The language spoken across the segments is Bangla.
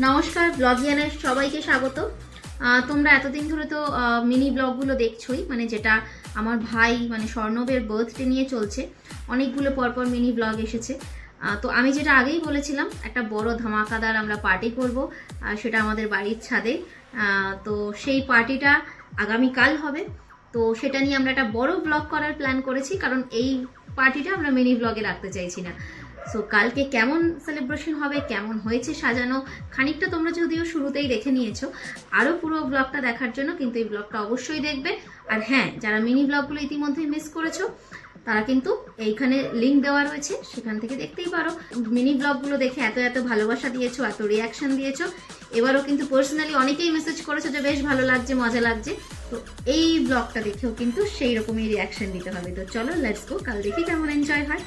নমস্কার, ব্লগিয়ানে সবাইকে স্বাগত। তোমরা এতদিন ধরে তো মিনি ব্লগগুলো দেখছোই, মানে যেটা আমার ভাই মানে স্বর্ণবের বার্থডে নিয়ে চলছে। অনেকগুলো পরপর মিনি ব্লগ এসেছে। তো আমি যেটা আগেই বলেছিলাম, একটা বড় ধামাকাদার আমরা পার্টি করব, সেটা আমাদের বাড়ির ছাদে। তো সেই পার্টিটা আগামীকাল হবে। তো সেটা নিয়ে আমরা একটা বড় ব্লগ করার প্ল্যান করেছি, কারণ এই পার্টিটা আমরা মিনি ব্লগে রাখতে চাইছি না। সো কালকে কেমন সেলিব্রেশন হবে, কেমন হয়েছে সাজানো, খানিকটা তোমরা যদিও শুরুতেই দেখে নিয়েছো। আরও পুরো ব্লগটা দেখার জন্য কিন্তু এই ব্লগটা অবশ্যই দেখবে। আর হ্যাঁ, যারা মিনি ব্লগগুলো ইতিমধ্যেই মিস করেছো তারা কিন্তু এইখানে লিঙ্ক দেওয়া রয়েছে, সেখান থেকে দেখতেই পারো। মিনি ব্লগগুলো দেখে এত এত ভালোবাসা দিয়েছো, এত রিয়াকশন দিয়েছো। এবারও কিন্তু পার্সোনালি অনেকেই মেসেজ করেছো যে বেশ ভালো লাগছে, মজা লাগছে। তো এই ব্লগটা দেখেও কিন্তু সেই রকমই রিয়াকশন দিতে হবে। তো চলো লেটস গো, কাল দেখি কেমন এনজয় হয়।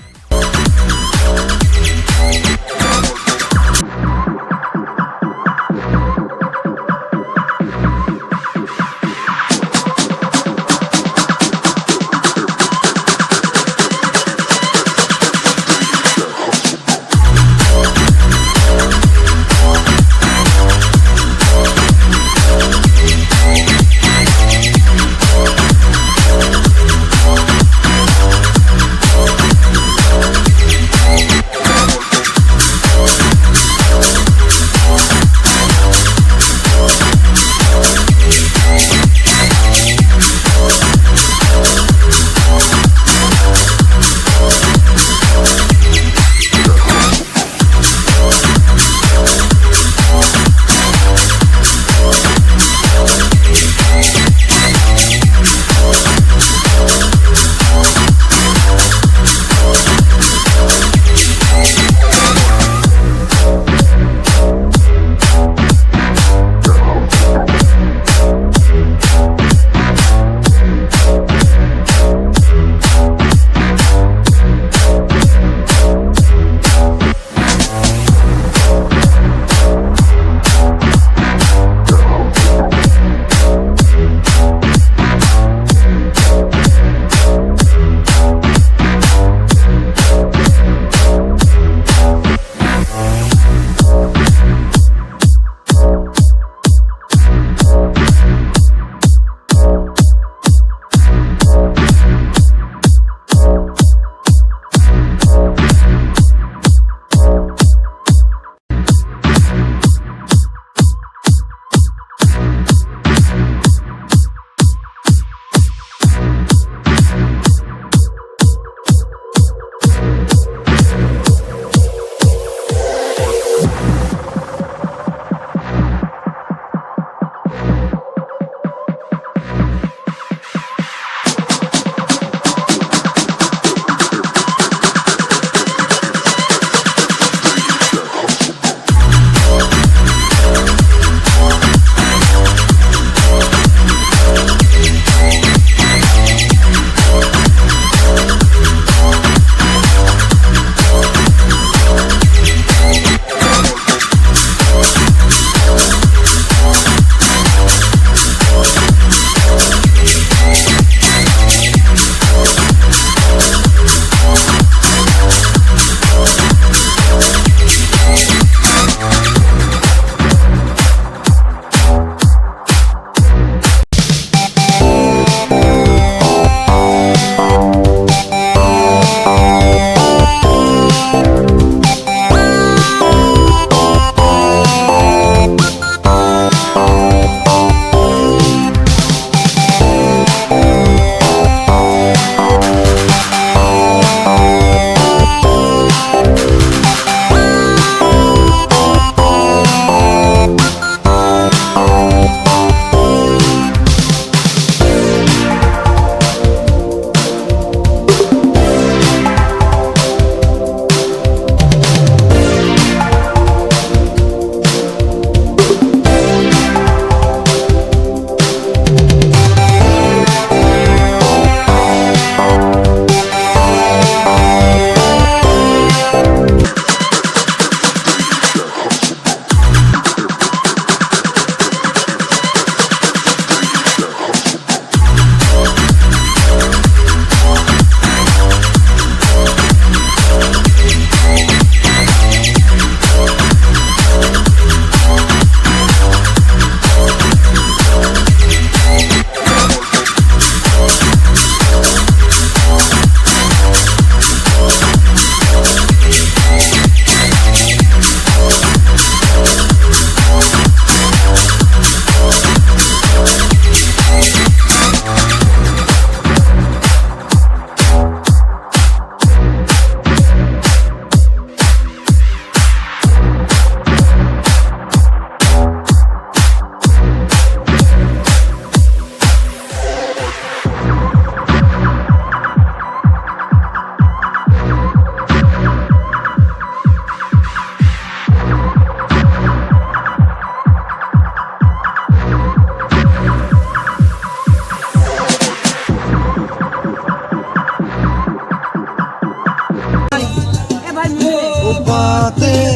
बातें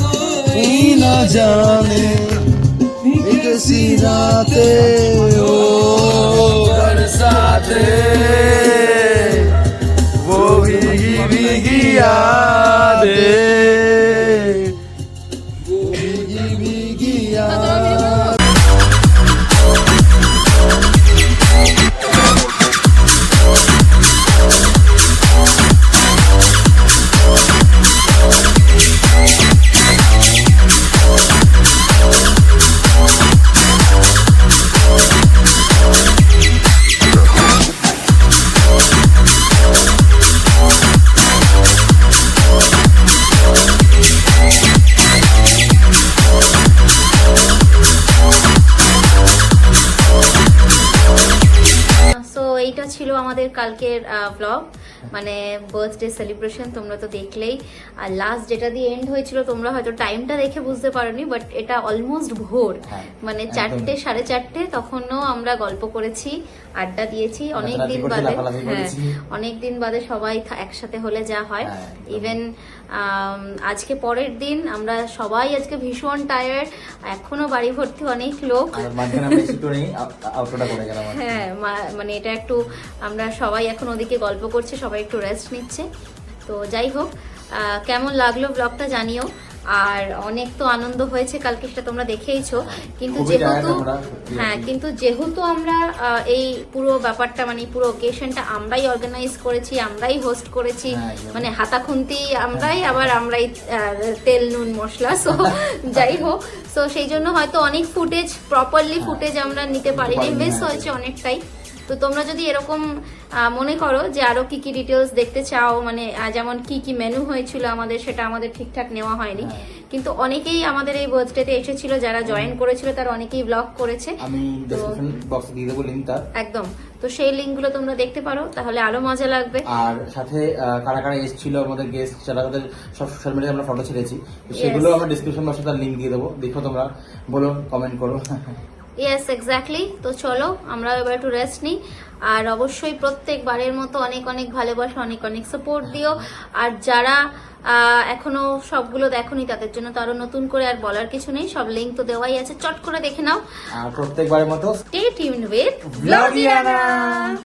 कोई न जाने कैसी रातें ओ बरसाते वो भीगी भीगी यादें वो भीगी भीगी यादें এইটা ছিল আমাদের কালকের ব্লগ, মানে বার্থডে সেলিব্রেশন তোমরা তো দেখলেই। আর লাস্ট যেটা দিয়ে এন্ড হয়েছিল তোমরা হয়তো টাইমটা দেখে বুঝতে পারোনি, বাট এটা অলমোস্ট ভোর, মানে 4টে 4:30 তখনও আমরা গল্প করেছি, আড্ডা দিয়েছি অনেকদিন বাদে। হ্যাঁ, অনেকদিন বাদে সবাই একসাথে হলে যা হয়। ইভেন আজকে পরের দিন আমরা সবাই আজকে ভীষণ টায়ার্ড, এখনো বাড়ি ভর্তি অনেক লোক। হ্যাঁ, মানে এটা একটু আমরা সবাই এখন ওদিকে গল্প করছি, সবাই একটু রেস্ট নিচ্ছে। তো যাই হোক, কেমন লাগলো ব্লগটা জানিও। আর অনেক তো আনন্দ হয়েছে কালকে, সেটা তোমরা দেখেইছো। কিন্তু যেহেতু আমরা এই পুরো ব্যাপারটা মানে পুরো ওকেশনটা আমরাই অর্গানাইজ করেছি, আমরাই হোস্ট করেছি, মানে হাতাখুন্তি আমরাই, আবার আমরাই তেল নুন মশলা। সো যাই হোক, সো সেই জন্য হয়তো অনেক ফুটেজ প্রপারলি আমরা নিতে পারিনি, মিস হয়েছে অনেকটাই। তো তোমরা যদি এরকম মনে করো যে আরো কি কি ডিটেলস দেখতে চাও, মানে যেমন কি কি মেনু হয়েছিল আমাদের, সেটা আমাদের ঠিকঠাক নেওয়া হয়নি, কিন্তু অনেকেই আমাদের এই বার্থডেতে এসেছিল, যারা জয়েন করেছিল তারা অনেকেই ব্লগ করেছে, আমি ডেসক্রিপশন বক্সে দিয়ে দেবো লিংকটা। একদম, তো সেই লিংকগুলো তোমরা দেখতে পারো, তাহলে আরো মজা লাগবে। আর সাথে কারা কারা এসেছিল আমাদের গেস্ট, যারা তাদের সব সোশ্যাল মিডিয়ায় আমরা ফটো ছেড়েছি, সেগুলো আমরা ডেসক্রিপশন বক্সে তার লিংক দিয়ে দেবো, দেখো তোমরা, বলো, কমেন্ট করো। Yes, exactly. তো চলো আমরা এবার একটু রেস্ট নিই। আর অবশ্যই প্রত্যেকবারের মতো অনেক অনেক ভালোবাসা, অনেক অনেক সাপোর্ট দিও। আর যারা এখনো সবগুলো দেখোনি তাদের জন্য তো আরো নতুন করে আর বলার কিছু নেই, সব লিংক তো দেওয়াই আছে, চট করে দেখে নাও। আর প্রত্যেকবারের মতো স্টে টিউনড উইথ ব্লগিয়ানা।